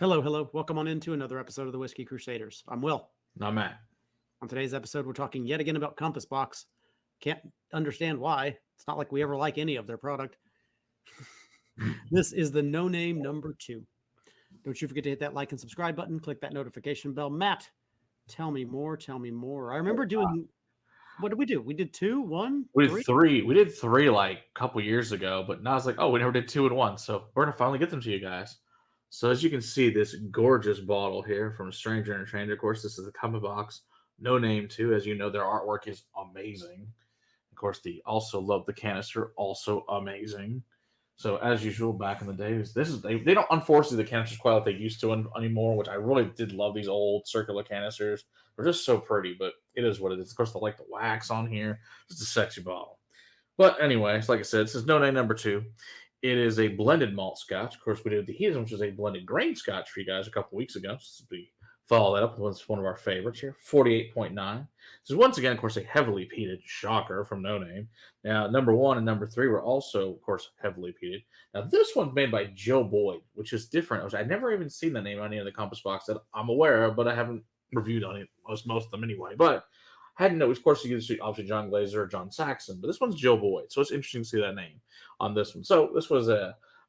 Hello, hello. Welcome on into another episode of the Whiskey Crusaders. I'm Will. Not Matt. On today's episode, we're talking yet again about Compass Box. Can't understand why. It's not like we ever like any of their product. This is the No Name number 2. Don't you forget to hit that like and subscribe button. Click that notification bell. Matt, tell me more. Tell me more. I remember doing. What did we do? We did 2, 1, We 3? did three. We did 3 like a couple years ago, but now it's like, oh, we never did 2 and 1. So we're gonna finally get them to you guys. So as you can see, this gorgeous bottle here from Stranger and Stranger. Of course, this is the Compass Box No Name 2. As you know, their artwork is amazing. Of course, they also love the canister, also amazing. So as usual, back in the days, they don't unfortunately the canisters quite like they used to anymore, which I really did love these old circular canisters. They're just so pretty, but it is what it is. Of course, they like the wax on here. Just a sexy bottle. But anyway, like I said, this is No Name number 2. It is a blended malt scotch. Of course, we did the Heathen, which is a blended grain scotch for you guys a couple weeks ago. So we follow that up with one of our favorites here, 48.9. This is once again, of course, a heavily peated shocker from No Name. Now, number 1 and number 3 were also, of course, heavily peated. Now, this one's made by Joe Boyd, which is different. I've never even seen the name on any of the Compass Box that I'm aware of, but I haven't reviewed on it, most of them anyway. But I hadn't know, of course, you could see obviously John Glazer or John Saxon, but this one's Joe Boyd, so it's interesting to see that name on this one. So this was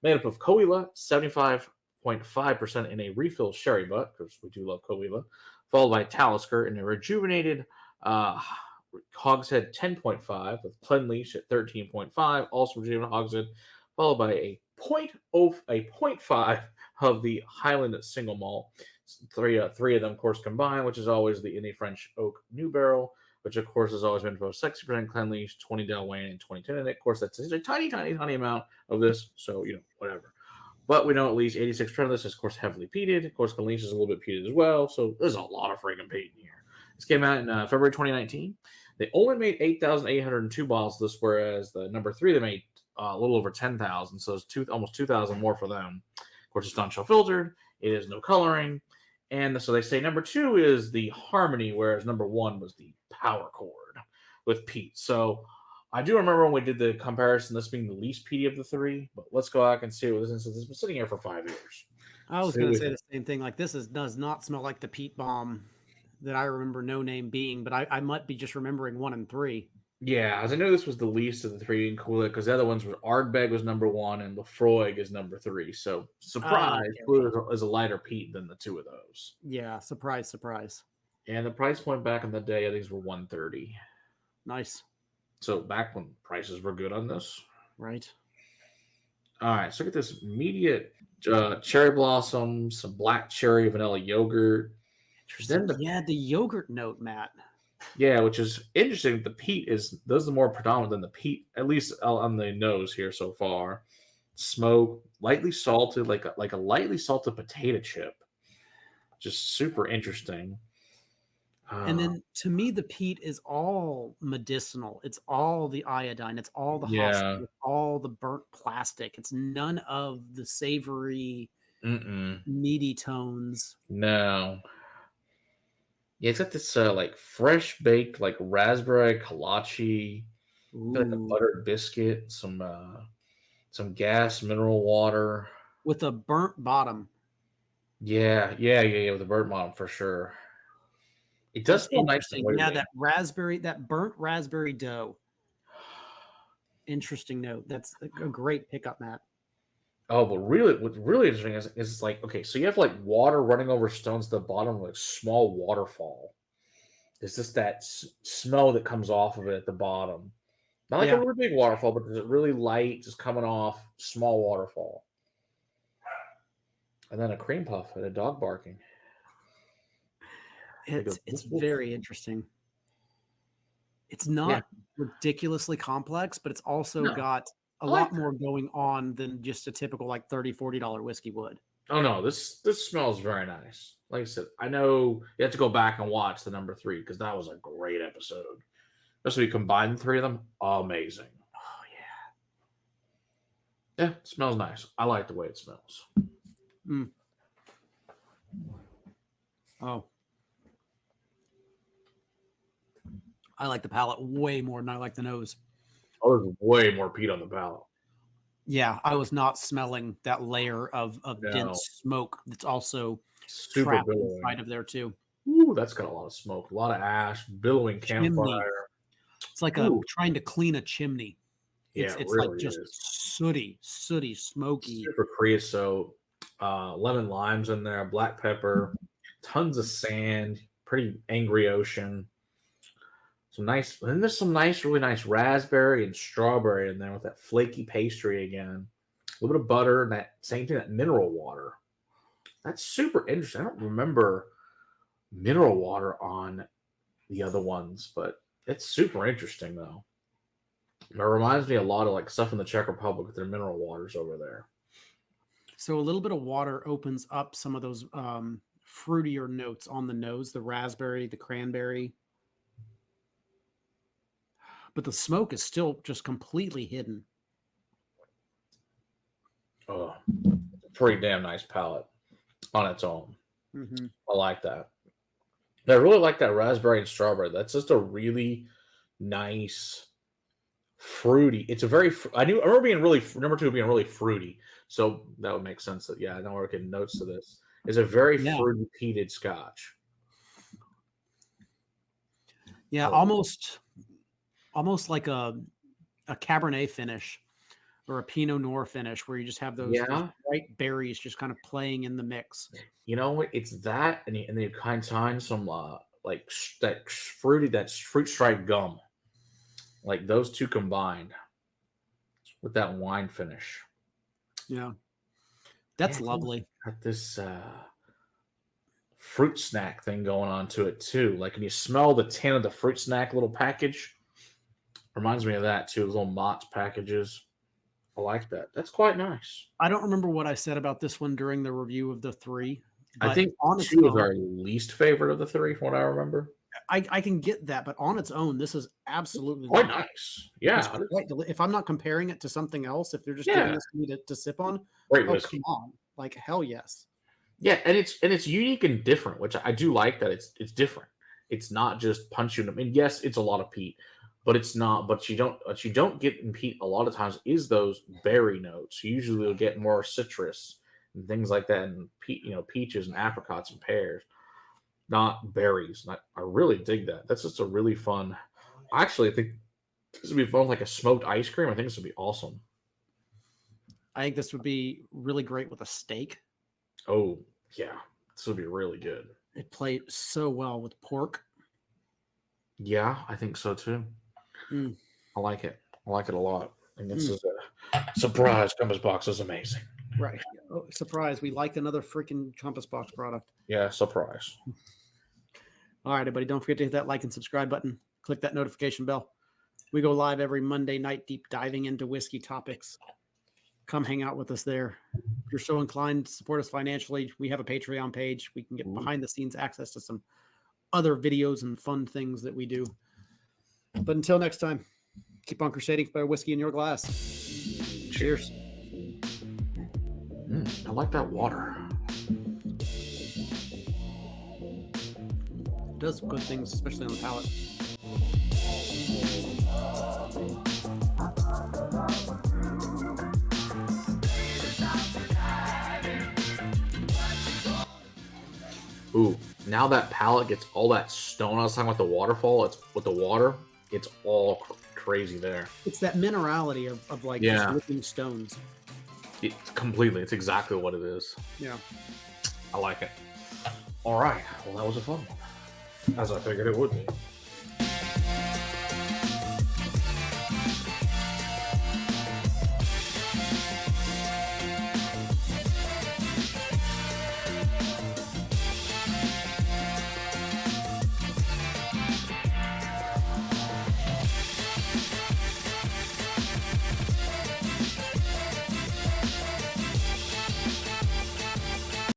made up of Caol Ila, 75.5% in a refill sherry butt, because we do love Caol Ila, followed by Talisker in a rejuvenated hogshead 10.5 with Clynelish at 13.5, also rejuvenated hogshead, followed by a 0.5 of the Highland single malt. Three of them, of course, combined, which is always the Indie French Oak New Barrel, which, of course, has always been about 60% Clynelish, 20 Dailuaine, and 20 Teaninich. Of course, that's a tiny, tiny, tiny amount of this, so, whatever. But we know at least 86% of this is, of course, heavily peated. Of course, Clynelish is a little bit peated as well, so there's a lot of friggin' peat in here. This came out in February 2019. They only made 8,802 bottles of this, whereas the number 3, they made a little over 10,000, so it's almost 2,000 more for them. Of course, it's non-chill filtered. It is no coloring. And so they say number 2 is the Harmony, whereas number 1 was the Power Chord with peat. So I do remember when we did the comparison, this being the least peaty of the 3. But let's go back and see what this is. This has been sitting here for 5 years. I was going to say the same thing. Like does not smell like the peat bomb that I remember No Name being, but I might be just remembering 1 and 3. Yeah, as I knew this was the least of the 3 in Cool because the other ones were Ardbeg was number 1 and Lefroy is number 3. So surprise, okay. Is a lighter peat than the 2 of those. Yeah, surprise. And the price point back in the day, these were $130. Nice. So back when prices were good on this. Right. All right, so look at this immediate cherry blossom, some black cherry vanilla yogurt. Interesting. Then the yogurt note, Matt. Yeah, which is interesting. The peat is the more predominant than the peat, at least on the nose here so far. Smoke, lightly salted, like a lightly salted potato chip. Just super interesting. And then to me, the peat is all medicinal. It's all the iodine. It's all the hospital. It's all the burnt plastic. It's none of the savory, meaty tones. No. Yeah, it's got this like fresh baked like raspberry kolache, like a buttered biscuit, some gas mineral water with a burnt bottom. Yeah, with a burnt bottom for sure. It does smell nice. Yeah, that burnt raspberry dough. Interesting note. That's a great pickup, Matt. Oh, but really, what's really interesting is like, okay, so you have like water running over stones at the bottom, like small waterfall. It's just that smell that comes off of it at the bottom. Not like a really big waterfall, but there's a really light, just coming off, small waterfall. And then a cream puff and a dog barking. It's very interesting. It's not ridiculously complex, but it's also got a lot more going on than just a typical like $30, $40 whiskey would. Oh no, this smells very nice. Like I said, I know you have to go back and watch the number 3 because that was a great episode. Especially combine the 3 of them, amazing. Oh yeah. Yeah, it smells nice. I like the way it smells. Oh. I like the palate way more than I like the nose. Oh, there's way more peat on the palate. Yeah, I was not smelling that layer of No, dense smoke that's also super trapped billowing. inside of there too. Ooh, that's got a lot of smoke, a lot of ash, billowing Chimney. campfire. It's like a Ooh, trying to clean a chimney. yeah, it It's like really just is. sooty, smoky. Super creosote, lemon limes in there, black pepper, tons of sand, pretty angry ocean. Some nice, and there's some nice, really nice raspberry and strawberry in there with that flaky pastry again. A little bit of butter and that same thing, that mineral water. That's super interesting. I don't remember mineral water on the other ones, but it's super interesting though. It reminds me a lot of like stuff in the Czech Republic with their mineral waters over there. So a little bit of water opens up some of those fruitier notes on the nose, the raspberry, the cranberry, but the smoke is still just completely hidden. Oh, pretty damn nice palate on its own. Hmm. I like that. I really like that raspberry and strawberry. That's just a really nice fruity. It's a very. I remember being really number two being really fruity. So that would make sense. That yeah, I know we're getting notes to this. Is a very Yeah, fruity peated Scotch. yeah, Oh, almost like a Cabernet finish or a Pinot Noir finish, where you just have those yeah, bright berries just kind of playing in the mix. you know what? It's that, and you kind of find some like that fruity, that fruit stripe gum, like those two combined with that wine finish. Yeah, Yeah, that's lovely. got this fruit snack thing going on to it too. Like when you smell the tin of the fruit snack little package, reminds me of that too. Those little Mott's packages. I like that. That's quite nice. I don't remember what I said about this one during the review of the three, I but think on its two is own, our least favorite of the three, from what I remember. I can get that, but on its own, this is absolutely Quite lovely. nice. It's Yeah. if I'm not comparing it to something else, if they're just giving Yeah. this to me to sip on, Great oh whiskey. come on, like hell yes. Yeah, and it's unique and different, which I do like that it's different. It's not just punch you in the. I mean, yes, it's a lot of peat, but it's not. But you don't get in peat a lot of times is those berry notes. You usually will get more citrus and things like that, and peaches and apricots and pears, not berries. And I really dig that. That's just a really fun. Actually, I think this would be fun, like a smoked ice cream. I think this would be awesome. I think this would be really great with a steak. Oh yeah, this would be really good. It played so well with pork. Yeah, I think so too. Mm, I like it. I like it a lot. And this mm, is a surprise. Compass box is amazing. right. Oh, surprise. We like another freaking Compass Box product. Yeah, surprise. All right, everybody. Don't forget to hit that like and subscribe button. Click that notification bell. We go live every Monday night, deep diving into whiskey topics. Come hang out with us there. If you're so inclined to support us financially, we have a Patreon page. We can get behind the scenes access to some other videos and fun things that we do. But until next time, keep on crusading for whiskey in your glass. Cheers. I like that water. It does good things, especially on the palate. Ooh, now that palate gets all that stone. I was talking about the waterfall. It's with the water. It's all crazy there. It's that minerality of like Yeah. just living stones. It's completely. It's exactly what it is. Yeah. I like it. All right. Well, that was a fun one, as I figured it would be.